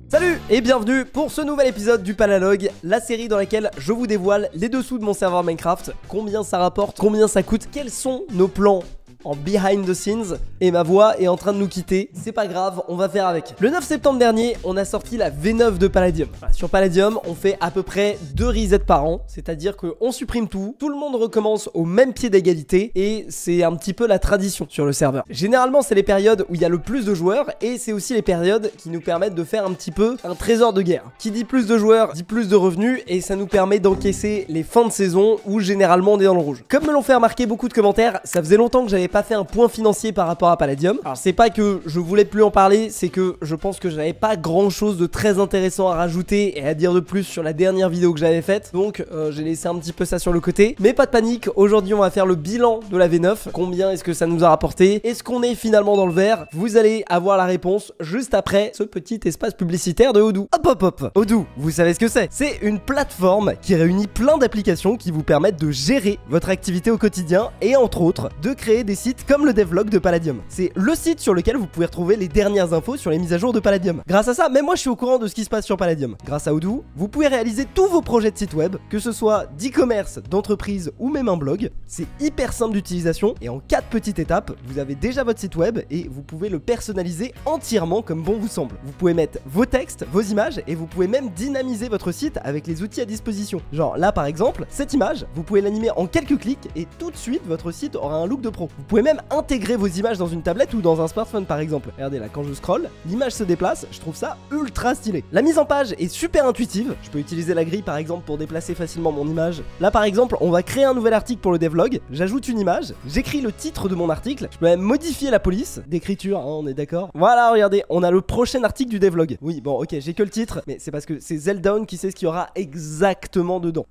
Salut et bienvenue pour ce nouvel épisode du Palalogue, la série dans laquelle je vous dévoile les dessous de mon serveur Minecraft, combien ça rapporte, combien ça coûte, quels sont nos plans en behind the scenes, et ma voix est en train de nous quitter, c'est pas grave, on va faire avec. Le 9 septembre dernier, on a sorti la V9 de Palladium. Voilà, sur Palladium, on fait à peu près 2 resets par an, c'est-à-dire qu'on supprime tout le monde recommence au même pied d'égalité, et c'est un petit peu la tradition sur le serveur. Généralement, c'est les périodes où il y a le plus de joueurs, et c'est aussi les périodes qui nous permettent de faire un petit peu un trésor de guerre. Qui dit plus de joueurs, dit plus de revenus, et ça nous permet d'encaisser les fins de saison où généralement on est dans le rouge. Comme me l'ont fait remarquer beaucoup de commentaires, ça faisait longtemps que j'avais pas fait un point financier par rapport à Palladium. Alors c'est pas que je voulais plus en parler, c'est que je pense que j'avais pas grand chose de très intéressant à rajouter et à dire de plus sur la dernière vidéo que j'avais faite, donc j'ai laissé un petit peu ça sur le côté. Mais pas de panique, aujourd'hui on va faire le bilan de la V9, combien est-ce que ça nous a rapporté, est-ce qu'on est finalement dans le vert? Vous allez avoir la réponse juste après ce petit espace publicitaire de Odoo. Hop hop hop, Odoo, vous savez ce que c'est? C'est une plateforme qui réunit plein d'applications qui vous permettent de gérer votre activité au quotidien et entre autres de créer des sites comme le devlog de Palladium. C'est le site sur lequel vous pouvez retrouver les dernières infos sur les mises à jour de Palladium. Grâce à ça, même moi je suis au courant de ce qui se passe sur Palladium. Grâce à Odoo, vous pouvez réaliser tous vos projets de site web, que ce soit d'e-commerce, d'entreprise ou même un blog. C'est hyper simple d'utilisation et en 4 petites étapes, vous avez déjà votre site web et vous pouvez le personnaliser entièrement comme bon vous semble. Vous pouvez mettre vos textes, vos images et vous pouvez même dynamiser votre site avec les outils à disposition. Genre là par exemple, cette image, vous pouvez l'animer en quelques clics et tout de suite votre site aura un look de pro. Vous pouvez même intégrer vos images dans une tablette ou dans un smartphone par exemple. Regardez là, quand je scroll, l'image se déplace, je trouve ça ultra stylé. La mise en page est super intuitive, je peux utiliser la grille par exemple pour déplacer facilement mon image. Là par exemple, on va créer un nouvel article pour le devlog, j'ajoute une image, j'écris le titre de mon article, je peux même modifier la police d'écriture, hein, on est d'accord. Voilà, regardez, on a le prochain article du devlog. Oui, bon ok, j'ai que le titre, mais c'est parce que c'est Zeldaon qui sait ce qu'il y aura exactement dedans.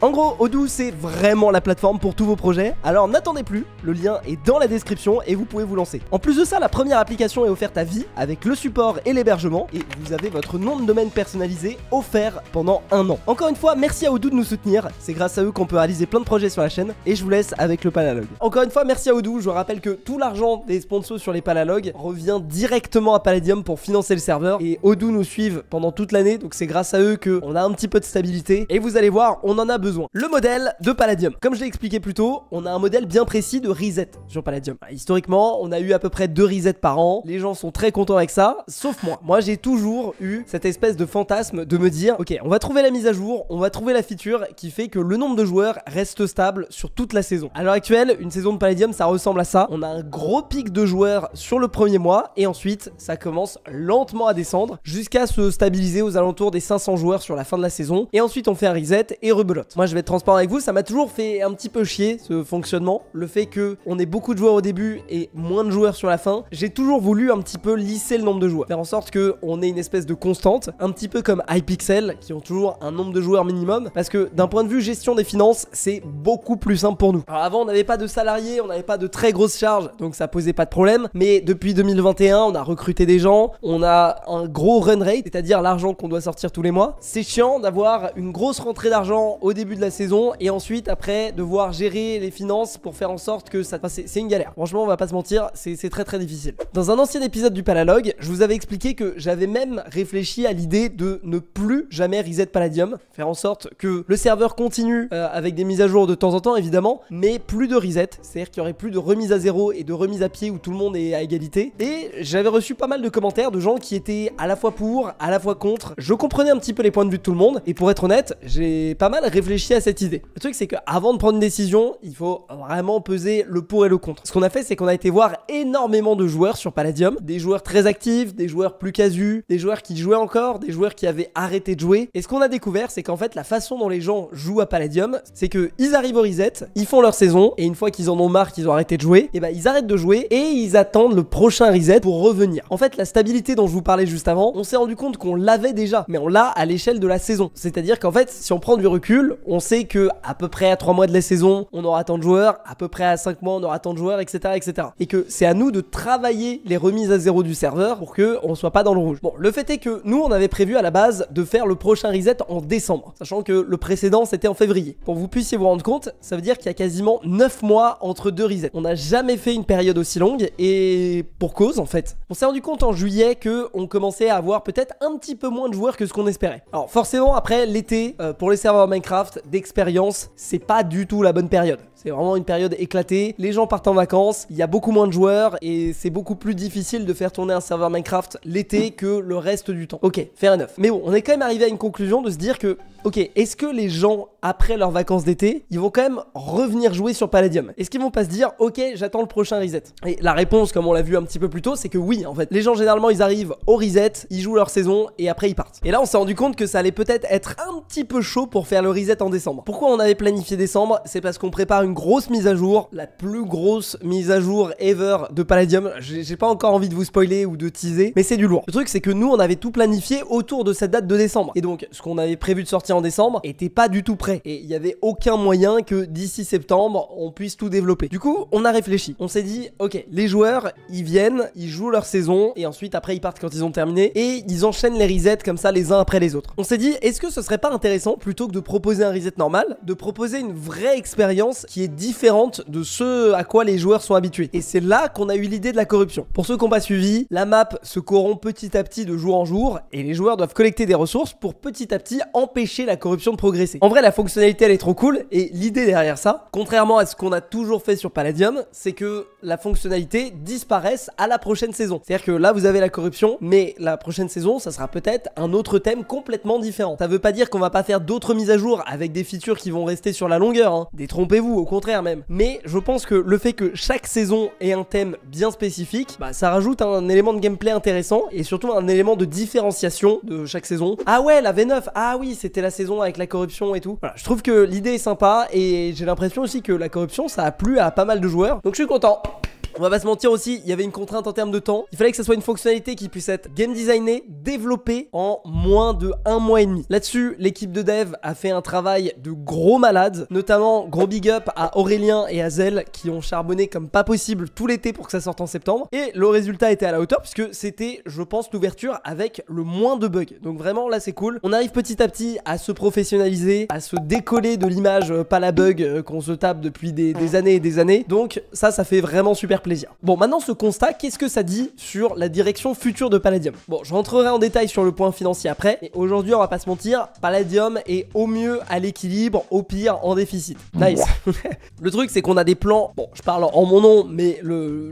En gros, Odoo c'est vraiment la plateforme pour tous vos projets, alors n'attendez plus, le lien est dans la description et vous pouvez vous lancer. En plus de ça, la première application est offerte à vie avec le support et l'hébergement et vous avez votre nom de domaine personnalisé offert pendant 1 an. Encore une fois, merci à Odoo de nous soutenir, c'est grâce à eux qu'on peut réaliser plein de projets sur la chaîne et je vous laisse avec le Palalogue. Encore une fois, merci à Odoo, je vous rappelle que tout l'argent des sponsors sur les Palalogues revient directement à Palladium pour financer le serveur et Odoo nous suivent pendant toute l'année, donc c'est grâce à eux qu'on a un petit peu de stabilité et vous allez voir, on en a besoin. Le modèle de Palladium, comme je l'ai expliqué plus tôt, on a un modèle bien précis de reset sur Palladium. Historiquement, on a eu à peu près 2 resets par an, les gens sont très contents avec ça, sauf moi. Moi j'ai toujours eu cette espèce de fantasme de me dire, ok, on va trouver la mise à jour, on va trouver la feature qui fait que le nombre de joueurs reste stable sur toute la saison. À l'heure actuelle, une saison de Palladium ça ressemble à ça, on a un gros pic de joueurs sur le premier mois et ensuite ça commence lentement à descendre jusqu'à se stabiliser aux alentours des 500 joueurs sur la fin de la saison et ensuite on fait un reset et rebelote. Moi je vais être transparent avec vous, ça m'a toujours fait un petit peu chier ce fonctionnement, le fait que on ait beaucoup de joueurs au début et moins de joueurs sur la fin. J'ai toujours voulu un petit peu lisser le nombre de joueurs, faire en sorte que on ait une espèce de constante, un petit peu comme Hypixel qui ont toujours un nombre de joueurs minimum, parce que d'un point de vue gestion des finances, c'est beaucoup plus simple pour nous. Alors avant on n'avait pas de salariés, on n'avait pas de très grosses charges, donc ça posait pas de problème, mais depuis 2021 on a recruté des gens, on a un gros run rate, c'est-à-dire l'argent qu'on doit sortir tous les mois. C'est chiant d'avoir une grosse rentrée d'argent au début de la saison et ensuite après devoir gérer les finances pour faire en sorte que ça... Enfin, c'est une galère. Franchement, on va pas se mentir, c'est très difficile. Dans un ancien épisode du Palalogue, je vous avais expliqué que j'avais même réfléchi à l'idée de ne plus jamais reset Palladium, faire en sorte que le serveur continue avec des mises à jour de temps en temps évidemment, mais plus de reset, c'est-à-dire qu'il y aurait plus de remise à zéro et de remise à pied où tout le monde est à égalité. Et j'avais reçu pas mal de commentaires de gens qui étaient à la fois pour, à la fois contre. Je comprenais un petit peu les points de vue de tout le monde et pour être honnête, j'ai pas mal réfléchi à cette idée. Le truc c'est qu'avant de prendre une décision, il faut vraiment peser le pour et le contre. Ce qu'on a fait, c'est qu'on a été voir énormément de joueurs sur Palladium, des joueurs très actifs, des joueurs plus casus, des joueurs qui jouaient encore, des joueurs qui avaient arrêté de jouer. Et ce qu'on a découvert, c'est qu'en fait, la façon dont les gens jouent à Palladium, c'est que ils arrivent au reset, ils font leur saison, et une fois qu'ils en ont marre, qu'ils ont arrêté de jouer, et bah ils arrêtent de jouer et ils attendent le prochain reset pour revenir. En fait, la stabilité dont je vous parlais juste avant, on s'est rendu compte qu'on l'avait déjà, mais on l'a à l'échelle de la saison. C'est-à-dire qu'en fait, si on prend du recul, on sait que à peu près à 3 mois de la saison, on aura tant de joueurs, à peu près à 5 mois, on aura tant de joueurs, etc., etc. Et que c'est à nous de travailler les remises à zéro du serveur pour qu'on soit pas dans le rouge. Bon, le fait est que nous, on avait prévu à la base de faire le prochain reset en décembre, sachant que le précédent c'était en février. Pour que vous puissiez vous rendre compte, ça veut dire qu'il y a quasiment 9 mois entre deux resets. On n'a jamais fait une période aussi longue et pour cause en fait. On s'est rendu compte en juillet qu'on commençait à avoir peut-être un petit peu moins de joueurs que ce qu'on espérait. Alors forcément après l'été, pour les serveurs Minecraft d'expérience, c'est pas du tout la bonne période. C'est vraiment une période éclatée, les gens partent en vacances, il y a beaucoup moins de joueurs et c'est beaucoup plus difficile de faire tourner un serveur Minecraft l'été que le reste du temps. Ok, fair enough. Mais bon, on est quand même arrivé à une conclusion de se dire que, ok, est-ce que les gens, après leurs vacances d'été, ils vont quand même revenir jouer sur Palladium? Est-ce qu'ils vont pas se dire, ok, j'attends le prochain reset? Et la réponse, comme on l'a vu un petit peu plus tôt, c'est que oui, en fait. Les gens, généralement, ils arrivent au reset, ils jouent leur saison et après ils partent. Et là, on s'est rendu compte que ça allait peut-être être un petit peu chaud pour faire le reset en décembre. Pourquoi on avait planifié décembre? C'est parce qu'on prépare une grosse mise à jour, la plus grosse mise à jour ever de Palladium. J'ai pas encore envie de vous spoiler ou de teaser, mais c'est du lourd. Le truc, c'est que nous, on avait tout planifié autour de cette date de décembre. Et donc, ce qu'on avait prévu de sortir en décembre était pas du tout prêt. Et il y avait aucun moyen que d'ici septembre, on puisse tout développer. Du coup, on a réfléchi. On s'est dit, ok, les joueurs, ils viennent, ils jouent leur saison, et ensuite, après, ils partent quand ils ont terminé, et ils enchaînent les resets comme ça, les uns après les autres. On s'est dit, est-ce que ce serait pas intéressant, plutôt que de proposer un reset normal, de proposer une vraie expérience qui est différente de ce à quoi les joueurs sont habitués. Et c'est là qu'on a eu l'idée de la corruption. Pour ceux qui n'ont pas suivi, la map se corrompt petit à petit de jour en jour, et les joueurs doivent collecter des ressources pour petit à petit empêcher la corruption de progresser. En vrai, la fonctionnalité, elle est trop cool, et l'idée derrière ça, contrairement à ce qu'on a toujours fait sur Palladium, c'est que la fonctionnalité disparaisse à la prochaine saison. C'est-à-dire que là, vous avez la corruption, mais la prochaine saison, ça sera peut-être un autre thème complètement différent. Ça veut pas dire qu'on va pas faire d'autres mises à jour avec des features qui vont rester sur la longueur, hein. Détrompez-vous, au contraire même. Mais je pense que le fait que chaque saison ait un thème bien spécifique, bah ça rajoute un élément de gameplay intéressant et surtout un élément de différenciation de chaque saison. Ah ouais, la V9, ah oui, c'était la saison avec la corruption et tout. Voilà, je trouve que l'idée est sympa et j'ai l'impression aussi que la corruption, ça a plu à pas mal de joueurs. Donc je suis content. On va pas se mentir aussi, il y avait une contrainte en termes de temps. Il fallait que ça soit une fonctionnalité qui puisse être game designée, développée en moins de 1 mois et demi. Là-dessus, l'équipe de dev a fait un travail de gros malade. Notamment, gros big up à Aurélien et à Zel qui ont charbonné comme pas possible tout l'été pour que ça sorte en septembre. Et le résultat était à la hauteur puisque c'était, je pense, l'ouverture avec le moins de bugs. Donc vraiment, là c'est cool. On arrive petit à petit à se professionnaliser, à se décoller de l'image pas la bug qu'on se tape depuis des années et des années. Donc ça fait vraiment super plaisir. Bon, maintenant ce constat, qu'est-ce que ça dit sur la direction future de Palladium? Bon, je rentrerai en détail sur le point financier après, mais aujourd'hui on va pas se mentir, Palladium est au mieux à l'équilibre, au pire en déficit. Nice. Le truc c'est qu'on a des plans, bon je parle en mon nom, mais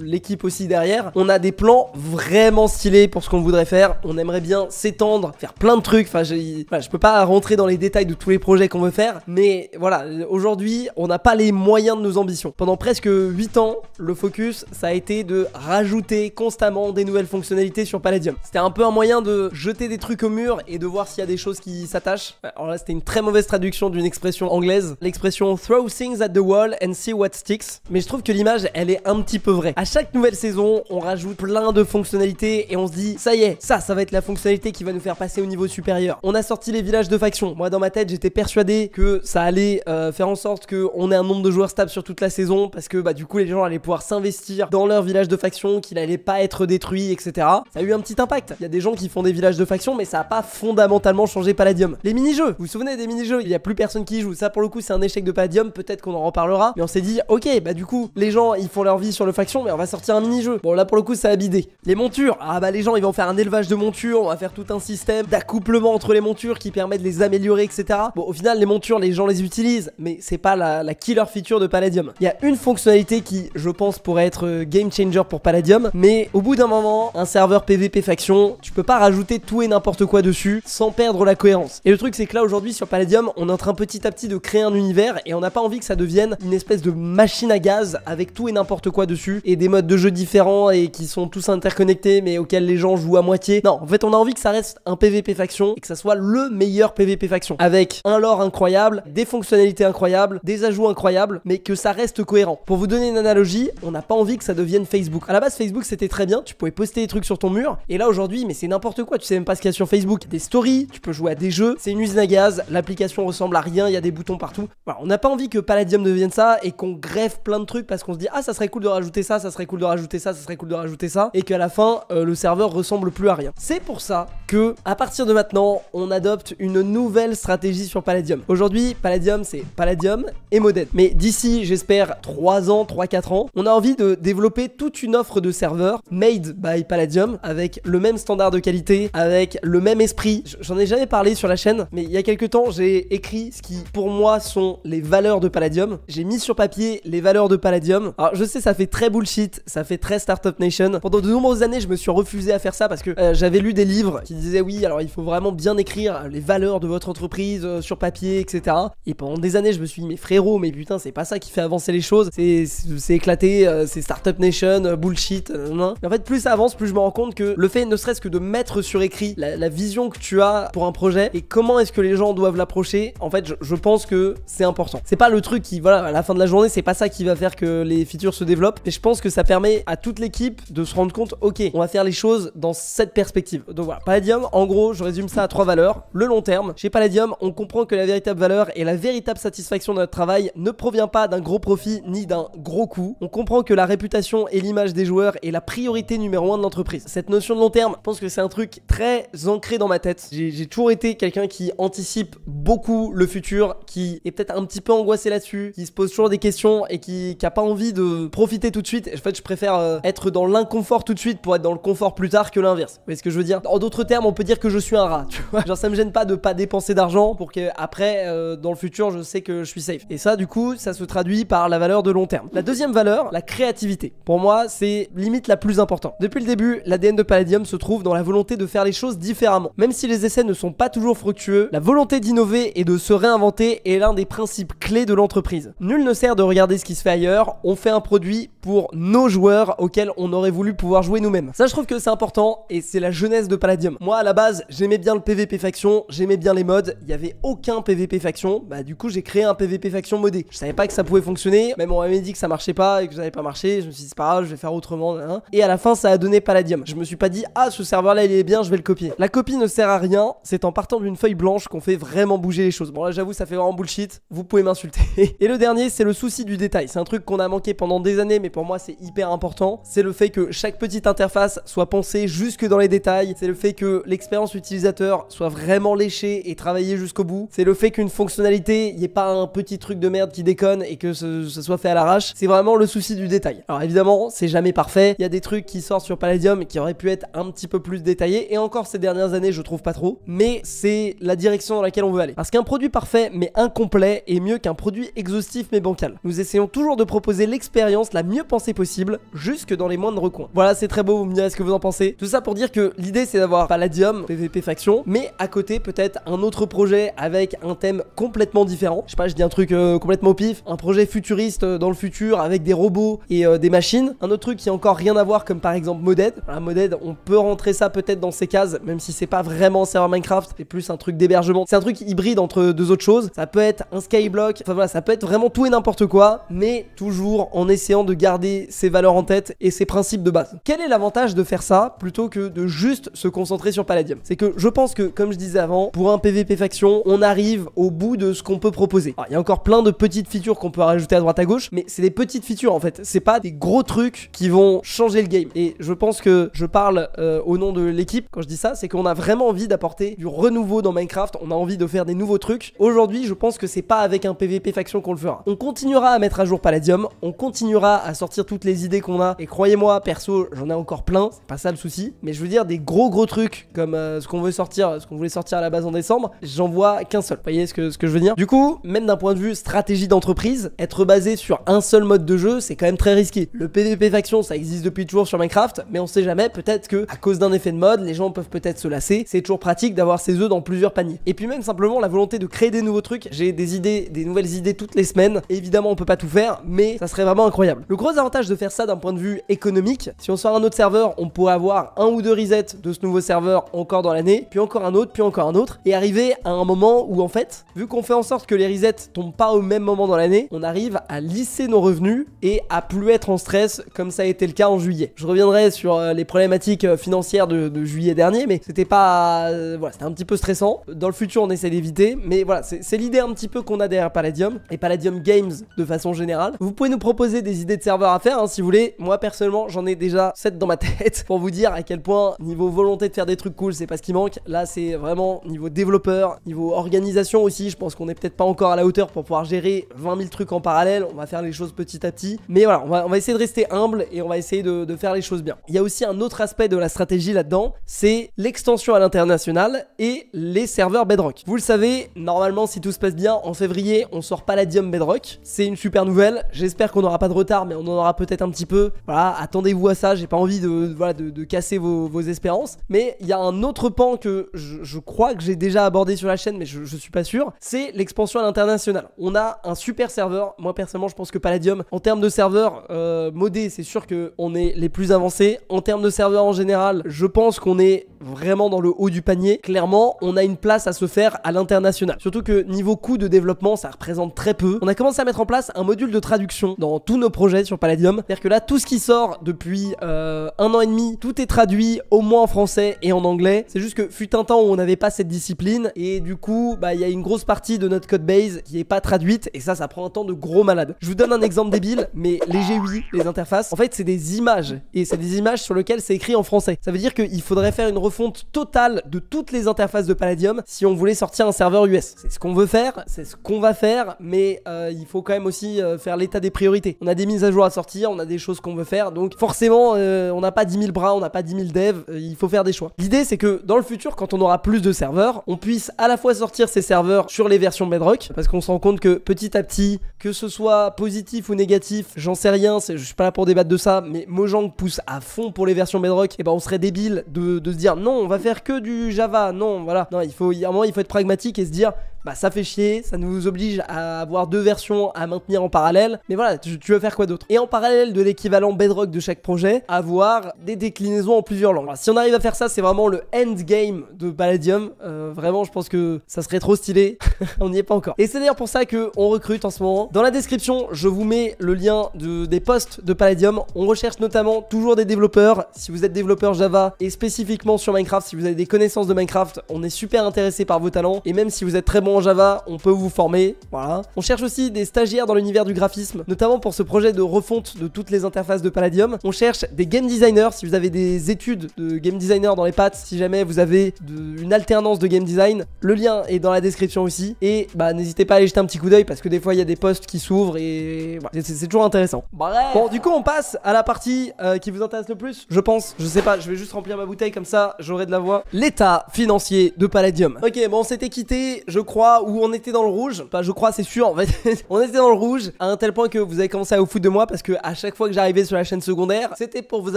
l'équipe aussi derrière, on a des plans vraiment stylés pour ce qu'on voudrait faire. On aimerait bien s'étendre, faire plein de trucs, enfin je peux pas rentrer dans les détails de tous les projets qu'on veut faire, mais voilà, aujourd'hui on n'a pas les moyens de nos ambitions. Pendant presque 8 ans, le focus ça a été de rajouter constamment des nouvelles fonctionnalités sur Palladium. C'était un peu un moyen de jeter des trucs au mur et de voir s'il y a des choses qui s'attachent. Alors là c'était une très mauvaise traduction d'une expression anglaise, l'expression throw things at the wall and see what sticks, mais je trouve que l'image elle est un petit peu vraie. À chaque nouvelle saison on rajoute plein de fonctionnalités et on se dit ça y est, ça va être la fonctionnalité qui va nous faire passer au niveau supérieur. On a sorti les villages de faction. Moi dans ma tête j'étais persuadé que ça allait faire en sorte qu'on ait un nombre de joueurs stable sur toute la saison parce que bah du coup les gens allaient pouvoir s'investir dans leur village de faction, qu'il allait pas être détruit, etc. Ça a eu un petit impact. Il y a des gens qui font des villages de faction, mais ça a pas fondamentalement changé Palladium. Les mini-jeux, vous vous souvenez des mini-jeux? Il y a plus personne qui y joue. Ça pour le coup c'est un échec de Palladium, peut-être qu'on en reparlera. Mais on s'est dit, ok, bah du coup, les gens ils font leur vie sur le faction, mais on va sortir un mini-jeu. Bon là pour le coup ça a bidé. Les montures, ah bah les gens ils vont faire un élevage de montures, on va faire tout un système d'accouplement entre les montures qui permet de les améliorer, etc. Bon au final les montures les gens les utilisent, mais c'est pas la killer feature de Palladium. Il y a une fonctionnalité qui je pense pourrait être game changer pour Palladium, mais au bout d'un moment, un serveur PVP faction, tu peux pas rajouter tout et n'importe quoi dessus sans perdre la cohérence. Et le truc c'est que là aujourd'hui sur Palladium, on est en train petit à petit de créer un univers et on n'a pas envie que ça devienne une espèce de machine à gaz avec tout et n'importe quoi dessus et des modes de jeu différents et qui sont tous interconnectés mais auxquels les gens jouent à moitié. Non, en fait on a envie que ça reste un PVP faction et que ça soit le meilleur PVP faction avec un lore incroyable, des fonctionnalités incroyables, des ajouts incroyables, mais que ça reste cohérent. Pour vous donner une analogie, on n'a pas envie envie que ça devienne Facebook. À la base, Facebook c'était très bien, tu pouvais poster des trucs sur ton mur, et là aujourd'hui, mais c'est n'importe quoi, tu sais même pas ce qu'il y a sur Facebook. Des stories, tu peux jouer à des jeux, c'est une usine à gaz, l'application ressemble à rien, il y a des boutons partout. Voilà, on n'a pas envie que Palladium devienne ça et qu'on greffe plein de trucs parce qu'on se dit ah ça serait cool de rajouter ça, ça serait cool de rajouter ça, ça serait cool de rajouter ça, et qu'à la fin le serveur ressemble plus à rien. C'est pour ça que à partir de maintenant, on adopte une nouvelle stratégie sur Palladium. Aujourd'hui, Palladium c'est Palladium et Modded. Mais d'ici, j'espère 3 ans, 3-4 ans, on a envie de développer toute une offre de serveurs made by Palladium avec le même standard de qualité, avec le même esprit. J'en ai jamais parlé sur la chaîne, mais il y a quelques temps, j'ai écrit ce qui pour moi sont les valeurs de Palladium. J'ai mis sur papier les valeurs de Palladium. Alors je sais, ça fait très bullshit, ça fait très Startup Nation. Pendant de nombreuses années, je me suis refusé à faire ça parce que j'avais lu des livres qui disaient oui, alors il faut vraiment bien écrire les valeurs de votre entreprise sur papier, etc. Et pendant des années, je me suis dit mais frérot, mais putain, c'est pas ça qui fait avancer les choses. C'est éclaté, c'est Startup Nation, bullshit. Mais en fait, plus ça avance, plus je me rends compte que le fait ne serait-ce que de mettre sur écrit la vision que tu as pour un projet et comment est-ce que les gens doivent l'approcher, en fait, je pense que c'est important. C'est pas le truc qui, voilà, à la fin de la journée, c'est pas ça qui va faire que les features se développent, mais je pense que ça permet à toute l'équipe de se rendre compte, ok, on va faire les choses dans cette perspective. Donc voilà, Palladium, en gros, je résume ça à 3 valeurs. Le long terme, chez Palladium, on comprend que la véritable valeur et la véritable satisfaction de notre travail ne provient pas d'un gros profit ni d'un gros coût. On comprend que la réputation et l'image des joueurs est la priorité numéro 1 de l'entreprise. Cette notion de long terme, je pense que c'est un truc très ancré dans ma tête. J'ai toujours été quelqu'un qui anticipe beaucoup le futur, qui est peut-être un petit peu angoissé là-dessus, qui se pose toujours des questions et qui a pas envie de profiter tout de suite. En fait, je préfère être dans l'inconfort tout de suite pour être dans le confort plus tard que l'inverse. Vous voyez ce que je veux dire? En d'autres termes, on peut dire que je suis un rat, tu vois. Genre, ça me gêne pas de pas dépenser d'argent pour que après, dans le futur, je sais que je suis safe. Et ça, du coup, ça se traduit par la valeur de long terme. La deuxième valeur, la créativité. Pour moi, c'est limite la plus importante. Depuis le début, l'ADN de Palladium se trouve dans la volonté de faire les choses différemment. Même si les essais ne sont pas toujours fructueux, la volonté d'innover et de se réinventer est l'un des principes clés de l'entreprise. Nul ne sert de regarder ce qui se fait ailleurs, on fait un produit pour nos joueurs auxquels on aurait voulu pouvoir jouer nous-mêmes. Ça, je trouve que c'est important et c'est la jeunesse de Palladium. Moi, à la base, j'aimais bien le PVP faction, j'aimais bien les mods, il y avait aucun PVP faction, bah du coup, j'ai créé un PVP faction modé. Je savais pas que ça pouvait fonctionner, même on m'avait dit que ça marchait pas et que ça n'allait pas marcher, je me suis dit c'est pas grave, je vais faire autrement, hein. Et à la fin, ça a donné Palladium. Je me suis pas dit ah, ce serveur-là, il est bien, je vais le copier. La copie ne sert à rien, c'est en partant d'une feuille blanche qu'on fait vraiment bouger les choses. Bon là, j'avoue, ça fait vraiment bullshit, vous pouvez m'insulter. Et le dernier, c'est le souci du détail. C'est un truc qu'on a manqué pendant des années, mais pour moi, c'est hyper important. C'est le fait que chaque petite interface soit pensée jusque dans les détails. C'est le fait que l'expérience utilisateur soit vraiment léchée et travaillée jusqu'au bout. C'est le fait qu'une fonctionnalité, il n'y ait pas un petit truc de merde qui déconne et que ça soit fait à l'arrache. C'est vraiment le souci du détail. Alors évidemment, c'est jamais parfait. Il y a des trucs qui sortent sur Palladium qui auraient pu être un petit peu plus détaillés. Et encore ces dernières années, je trouve pas trop. Mais c'est la direction dans laquelle on veut aller. Parce qu'un produit parfait mais incomplet est mieux qu'un produit exhaustif mais bancal. Nous essayons toujours de proposer l'expérience la mieux pensée possible, jusque dans les moindres coins. Voilà, c'est très beau, vous me direz ce que vous en pensez. Tout ça pour dire que l'idée c'est d'avoir Palladium, PVP faction, mais à côté peut-être un autre projet avec un thème complètement différent. Je sais pas, je dis un truc complètement au pif, un projet futuriste dans le futur avec des robots et des machines. Un autre truc qui a encore rien à voir comme par exemple Modded. Voilà, Modded, on peut rentrer ça peut-être dans ces cases, même si c'est pas vraiment un serveur Minecraft, c'est plus un truc d'hébergement. C'est un truc hybride entre deux autres choses. Ça peut être un skyblock, enfin voilà, ça peut être vraiment tout et n'importe quoi, mais toujours en essayant de garder ses valeurs en tête et ses principes de base. Quel est l'avantage de faire ça plutôt que de juste se concentrer sur Palladium? C'est que je pense que, comme je disais avant, pour un PVP faction, on arrive au bout de ce qu'on peut proposer. Alors, il y a encore plein de petites features qu'on peut rajouter à droite à gauche, mais c'est des petites features en fait. C'est pas des gros trucs qui vont changer le game. Et je pense que je parle au nom de l'équipe quand je dis ça, c'est qu'on a vraiment envie d'apporter du renouveau dans Minecraft. On a envie de faire des nouveaux trucs. Aujourd'hui, je pense que c'est pas avec un PVP faction qu'on le fera. On continuera à mettre à jour Palladium, on continuera à sortir toutes les idées qu'on a. Et croyez-moi, perso, j'en ai encore plein, c'est pas ça le souci. Mais je veux dire, des gros trucs comme ce qu'on veut sortir, ce qu'on voulait sortir à la base en décembre, j'en vois qu'un seul. Vous voyez ce que je veux dire? Du coup, même d'un point de vue stratégie d'entreprise, être basé sur un seul mode de jeu, c'est quand même très risqué. Le PVP faction, ça existe depuis toujours sur Minecraft, mais on sait jamais, peut-être que à cause d'un effet de mode, les gens peuvent peut-être se lasser. C'est toujours pratique d'avoir ses œufs dans plusieurs paniers. Et puis même simplement la volonté de créer des nouveaux trucs. J'ai des idées, des nouvelles idées toutes les semaines. Évidemment, on peut pas tout faire, mais ça serait vraiment incroyable. Le gros gros avantage de faire ça d'un point de vue économique. Si on sort un autre serveur, on pourrait avoir 1 ou 2 resets de ce nouveau serveur encore dans l'année, puis encore un autre, puis encore un autre, et arriver à un moment où en fait, vu qu'on fait en sorte que les resets tombent pas au même moment dans l'année, on arrive à lisser nos revenus et à plus être en stress comme ça a été le cas en juillet. Je reviendrai sur les problématiques financières de juillet dernier, mais c'était pas... voilà, c'était un petit peu stressant. Dans le futur, on essaie d'éviter, mais voilà, c'est l'idée un petit peu qu'on a derrière Palladium, et Palladium Games de façon générale. Vous pouvez nous proposer des idées de serveurs à faire, hein, si vous voulez. Moi, personnellement, j'en ai déjà 7 dans ma tête pour vous dire à quel point, niveau volonté de faire des trucs cool, c'est pas ce qui manque. Là, c'est vraiment niveau développeur, niveau organisation aussi. Je pense qu'on est peut-être pas encore à la hauteur pour pouvoir gérer 20 000 trucs en parallèle. On va faire les choses petit à petit. Mais voilà, on va essayer de rester humble et on va essayer de faire les choses bien. Il y a aussi un autre aspect de la stratégie là-dedans, c'est l'extension à l'international et les serveurs Bedrock. Vous le savez, normalement, si tout se passe bien, en février, on sort Palladium Bedrock. C'est une super nouvelle. J'espère qu'on n'aura pas de retard, mais on en aura peut-être un petit peu. Voilà, attendez-vous à ça. J'ai pas envie de casser vos espérances. Mais il y a un autre pan que je crois que j'ai déjà abordé sur la chaîne, mais je suis pas sûr. C'est l'expansion à l'international. On a un super serveur. Moi, personnellement, je pense que Palladium, en termes de serveurs modés, c'est sûr qu'on est les plus avancés. En termes de serveurs en général, je pense qu'on est vraiment dans le haut du panier. Clairement, on a une place à se faire à l'international. Surtout que niveau coût de développement, ça représente très peu. On a commencé à mettre en place un module de traduction dans tous nos projets sur Palladium. C'est-à-dire que là, tout ce qui sort depuis 1 an et demi, tout est traduit au moins en français et en anglais. C'est juste que fut un temps où on n'avait pas cette discipline et du coup, il y a une grosse partie de notre code base qui est pas traduite et ça prend un temps de gros malade. Je vous donne un exemple débile, mais les GUI, les interfaces, en fait, c'est des images et c'est des images sur lesquelles c'est écrit en français. Ça veut dire qu'il faudrait faire une refonte totale de toutes les interfaces de Palladium si on voulait sortir un serveur US. C'est ce qu'on veut faire, c'est ce qu'on va faire, mais il faut quand même aussi faire l'état des priorités. On a des mises à jour à sortir, on a des choses qu'on veut faire, donc forcément, on n'a pas 10 000 bras, on n'a pas 10 000 devs, il faut faire des choix. L'idée, c'est que dans le futur, quand on aura plus de serveurs, on puisse à la fois sortir ces serveurs sur les versions Bedrock, parce qu'on se rend compte que petit à petit, que ce soit positif ou négatif, j'en sais rien, je suis pas là pour débattre de ça, mais Mojang pousse à fond pour les versions Bedrock, et on serait débile de se dire non, on va faire que du Java, non, voilà. Non, à un moment, il faut être pragmatique et se dire ça fait chier, ça nous oblige à avoir 2 versions à maintenir en parallèle, mais voilà, tu veux faire quoi d'autre? Et en parallèle de l'équivalent Bedrock de chaque projet, avoir des déclinaisons en plusieurs langues. Alors, si on arrive à faire ça, c'est vraiment le endgame de Palladium. Vraiment, je pense que ça serait trop stylé. On n'y est pas encore. Et c'est d'ailleurs pour ça qu'on recrute en ce moment. Dans la description, je vous mets le lien des posts de Palladium. On recherche notamment toujours des développeurs. Si vous êtes développeur Java et spécifiquement sur Minecraft, si vous avez des connaissances de Minecraft, on est super intéressé par vos talents. Et même si vous êtes très bon en Java, on peut vous former, voilà. On cherche aussi des stagiaires dans l'univers du graphisme, notamment pour ce projet de refonte de toutes les interfaces de Palladium. On cherche des game designers, si vous avez des études de game designer dans les pattes, si jamais vous avez une alternance de game design, le lien est dans la description aussi. Et n'hésitez pas à aller jeter un petit coup d'œil parce que des fois il y a des posts qui s'ouvrent et voilà, c'est toujours intéressant. Bref. Bon, du coup on passe à la partie qui vous intéresse le plus, je pense. Je sais pas, je vais juste remplir ma bouteille comme ça, j'aurai de la voix. L'état financier de Palladium. Ok, bon, on s'était quitté, je crois, où on était dans le rouge. Enfin, je crois, c'est sûr, en fait. On était dans le rouge à un tel point que vous avez commencé à vous foutre de moi parce que à chaque fois que j'arrivais sur la chaîne secondaire, c'était pour vous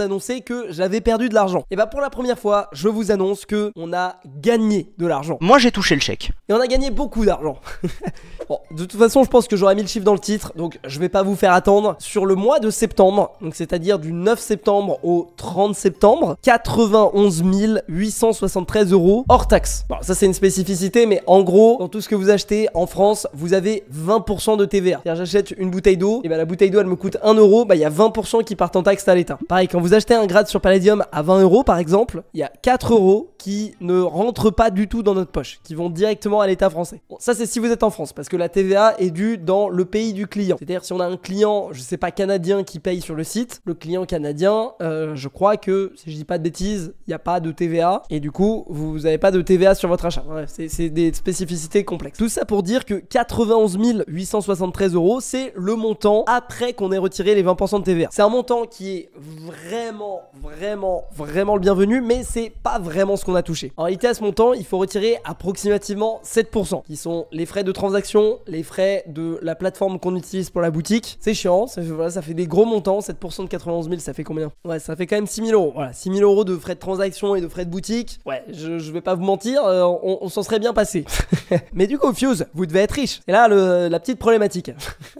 annoncer que j'avais perdu de l'argent. Et pour la première fois, je vous annonce que on a gagné de l'argent. Moi, j'ai touché le chèque. Et on a gagné beaucoup d'argent. Bon, de toute façon, je pense que j'aurais mis le chiffre dans le titre, donc je vais pas vous faire attendre. Sur le mois de septembre, donc c'est-à-dire du 9 septembre au 30 septembre, 91 873 € hors taxe. Bon, ça c'est une spécificité, mais en gros, dans tout ce que vous achetez en France, vous avez 20% de TVA. C'est-à-dire, j'achète une bouteille d'eau, et la bouteille d'eau elle me coûte 1 €, il y a 20% qui partent en taxe à l'État. Pareil, quand vous achetez un grade sur Palladium à 20 € par exemple, il y a 4 € qui ne rentrent pas du tout dans notre poche, qui vont directement à l'État français. Bon, ça c'est si vous êtes en France, parce que la TVA est due dans le pays du client. C'est-à-dire, si on a un client, je sais pas, canadien qui paye sur le site, le client canadien, je crois que, si je dis pas de bêtises, il n'y a pas de TVA, et du coup, vous n'avez pas de TVA sur votre achat. Bref, c'est des spécificités complexes. Tout ça pour dire que 91 873 €, c'est le montant après qu'on ait retiré les 20% de TVA. C'est un montant qui est vraiment le bienvenu, mais c'est pas vraiment ce qu'on a touché. En réalité, à ce montant, il faut retirer approximativement 7%, qui sont les frais de transaction, les frais de la plateforme plateforme qu'on utilise pour la boutique. C'est chiant, voilà, ça fait des gros montants. 7% de 91 000, ça fait combien? Ouais, ça fait quand même 6 000 euros. Voilà, 6 000 euros de frais de transaction et de frais de boutique. Ouais, je vais pas vous mentir, on s'en serait bien passé. Mais du coup, Fuse, vous devez être riche. Et là, la petite problématique.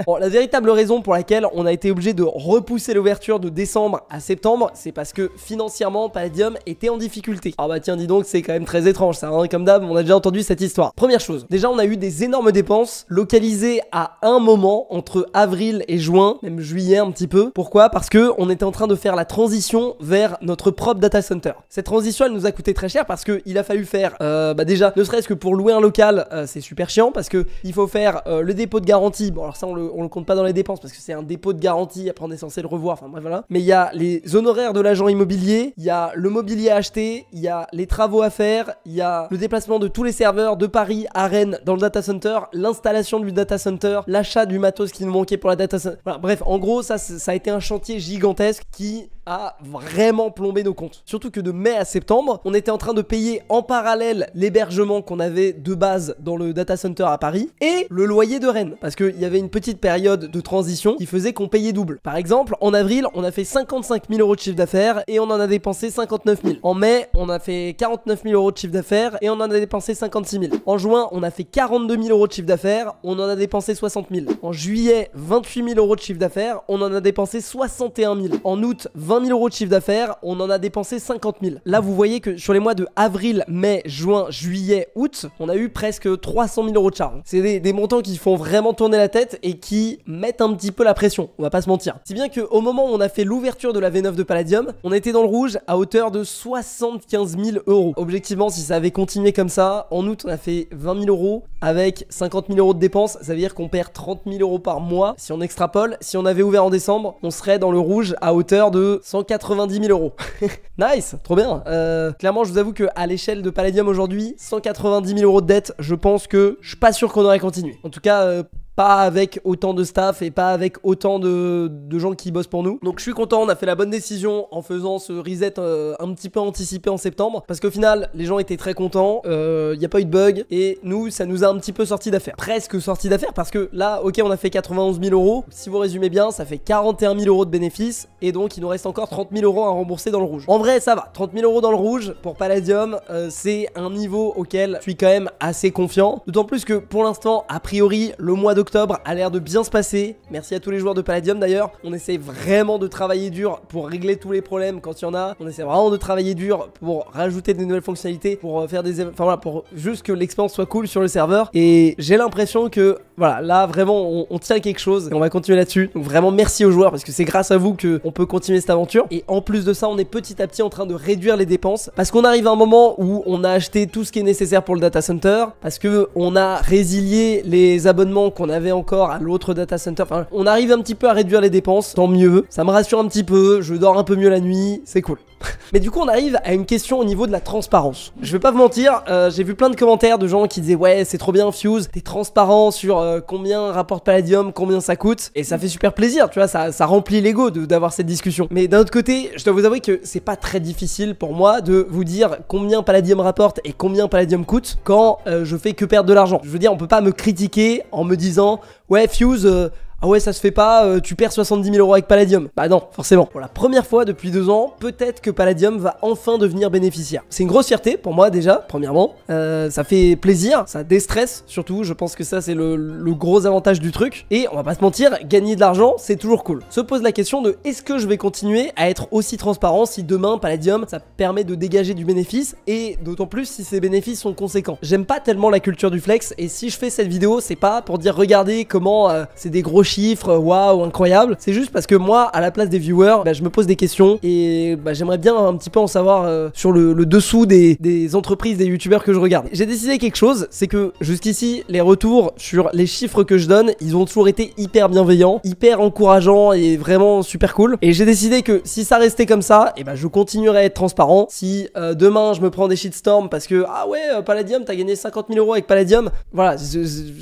Bon, la véritable raison pour laquelle on a été obligé de repousser l'ouverture de décembre à septembre, c'est parce que financièrement, Palladium était en difficulté. Ah bah tiens, dis donc, c'est quand même très étrange ça, hein, comme d'hab, on a déjà entendu cette histoire. Première chose, déjà on a eu des énormes dépenses localisées à un moment entre avril et juin, même juillet un petit peu. Pourquoi? Parce que on était en train de faire la transition vers notre propre data center. Cette transition, elle nous a coûté très cher parce que il a fallu faire, déjà, ne serait-ce que pour louer un local, c'est super chiant parce que il faut faire le dépôt de garantie. Bon alors ça on le compte pas dans les dépenses parce que c'est un dépôt de garantie, après on est censé le revoir, enfin bref voilà. Mais il y a les honoraires de l'agent immobilier, il y a le mobilier à acheter, il y a les travaux à faire, il y a le déplacement de tous les serveurs de Paris à Rennes dans le data center, l'installation du data center, l'achat du matos qui nous manquait pour la data center. Voilà, bref, en gros ça a été un chantier gigantesque qui a vraiment plombé nos comptes. Surtout que de mai à septembre, on était en train de payer en parallèle l'hébergement qu'on avait de base dans le data center à Paris et le loyer de Rennes. Parce qu'il y avait une petite période de transition qui faisait qu'on payait double. Par exemple, en avril, on a fait 55 000 euros de chiffre d'affaires et on en a dépensé 59 000. En mai, on a fait 49 000 euros de chiffre d'affaires et on en a dépensé 56 000. En juin, on a fait 42 000 euros de chiffre d'affaires, on en a dépensé 60 000. En juillet, 28 000 euros de chiffre d'affaires, on en a dépensé 61 000. En août, 20 000 euros de chiffre d'affaires, on en a dépensé 50 000. Là, vous voyez que sur les mois de avril, mai, juin, juillet, août, on a eu presque 300 000 euros de charges. C'est des montants qui font vraiment tourner la tête et qui mettent un petit peu la pression, on va pas se mentir. Si bien qu'au moment où on a fait l'ouverture de la V9 de Palladium, on était dans le rouge à hauteur de 75 000 euros. Objectivement, si ça avait continué comme ça, en août, on a fait 20 000 euros avec 50 000 euros de dépenses. Ça veut dire qu'on perd 30 000 euros par mois. Si on extrapole, si on avait ouvert en décembre, on serait dans le rouge à hauteur de 190 000 euros. Nice, trop bien. Clairement, je vous avoue qu'à l'échelle de Palladium aujourd'hui, 190 000 euros de dette, je pense que je suis pas sûr qu'on aurait continué. En tout cas, pas avec autant de staff et pas avec autant de gens qui bossent pour nous. Donc je suis content, on a fait la bonne décision en faisant ce reset un petit peu anticipé en septembre. Parce qu'au final, les gens étaient très contents, il n'y a pas eu de bug. Et nous, ça nous a un petit peu sorti d'affaire. Presque sorti d'affaire parce que là, ok, on a fait 91 000 euros. Si vous résumez bien, ça fait 41 000 euros de bénéfices. Et donc, il nous reste encore 30 000 euros à rembourser dans le rouge. En vrai, ça va. 30 000 euros dans le rouge pour Palladium, c'est un niveau auquel je suis quand même assez confiant. D'autant plus que pour l'instant, a priori, le mois d'octobre a l'air de bien se passer. Merci à tous les joueurs de Palladium d'ailleurs. On essaie vraiment de travailler dur pour régler tous les problèmes quand il y en a. On essaie vraiment de travailler dur pour rajouter des nouvelles fonctionnalités, pour faire des... Enfin voilà, pour juste que l'expérience soit cool sur le serveur. Et j'ai l'impression que, voilà, là vraiment on tient quelque chose et on va continuer là-dessus. Donc vraiment merci aux joueurs parce que c'est grâce à vous qu'on peut continuer cette aventure. Et en plus de ça, on est petit à petit en train de réduire les dépenses parce qu'on arrive à un moment où on a acheté tout ce qui est nécessaire pour le data center, parce que on a résilié les abonnements qu'on avait encore à l'autre data center. Enfin, on arrive un petit peu à réduire les dépenses, tant mieux. Ça me rassure un petit peu, je dors un peu mieux la nuit, c'est cool. Mais du coup, on arrive à une question au niveau de la transparence. Je vais pas vous mentir, j'ai vu plein de commentaires de gens qui disaient ouais, c'est trop bien Fuse, t'es transparent sur combien rapporte Palladium, combien ça coûte, et ça fait super plaisir, tu vois, ça remplit l'ego d'avoir cette discussion. Mais d'un autre côté, je dois vous avouer que c'est pas très difficile pour moi de vous dire combien Palladium rapporte et combien Palladium coûte quand je fais que perdre de l'argent. Je veux dire, on peut pas me critiquer en me disant ouais Fuse, ah ouais, ça se fait pas, tu perds 70 000 euros avec Palladium. Bah non, forcément. Pour la première fois depuis 2 ans, peut-être que Palladium va enfin devenir bénéficiaire. C'est une grosse fierté pour moi déjà, premièrement. Ça fait plaisir, ça déstresse surtout. Je pense que ça c'est le gros avantage du truc. Et on va pas se mentir, gagner de l'argent, c'est toujours cool. Se pose la question de est-ce que je vais continuer à être aussi transparent si demain Palladium, ça permet de dégager du bénéfice et d'autant plus si ces bénéfices sont conséquents. J'aime pas tellement la culture du flex et si je fais cette vidéo, c'est pas pour dire regardez comment c'est des gros chiffres, waouh, incroyable. C'est juste parce que moi, à la place des viewers, bah, je me pose des questions et bah, j'aimerais bien un petit peu en savoir sur le dessous des entreprises, des youtubeurs que je regarde. J'ai décidé quelque chose, c'est que jusqu'ici, les retours sur les chiffres que je donne, ils ont toujours été hyper bienveillants, hyper encourageants et vraiment super cool. Et j'ai décidé que si ça restait comme ça, et bah, je continuerai à être transparent. Si demain, je me prends des shitstorms parce que ah ouais, Palladium, t'as gagné 50 000 euros avec Palladium, voilà, je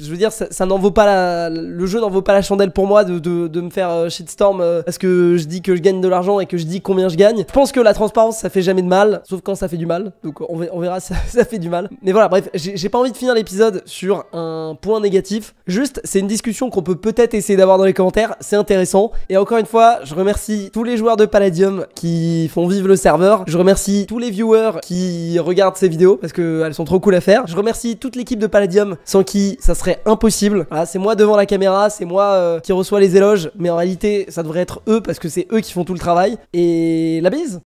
veux dire, ça n'en vaut pas le jeu n'en vaut pas la chandelle. chandelle pour moi de me faire shitstorm parce que je dis que je gagne de l'argent et que je dis combien je gagne. Je pense que la transparence ça fait jamais de mal, sauf quand ça fait du mal. Donc on verra si ça fait du mal. Mais voilà, bref, j'ai pas envie de finir l'épisode sur un point négatif. Juste, c'est une discussion qu'on peut peut-être essayer d'avoir dans les commentaires. C'est intéressant. Et encore une fois, je remercie tous les joueurs de Palladium qui font vivre le serveur. Je remercie tous les viewers qui regardent ces vidéos parce qu'elles sont trop cool à faire. Je remercie toute l'équipe de Palladium sans qui ça serait impossible. Voilà, c'est moi devant la caméra, c'est moi qui reçois les éloges. Mais en réalité, ça devrait être eux parce que c'est eux qui font tout le travail. Et la bise!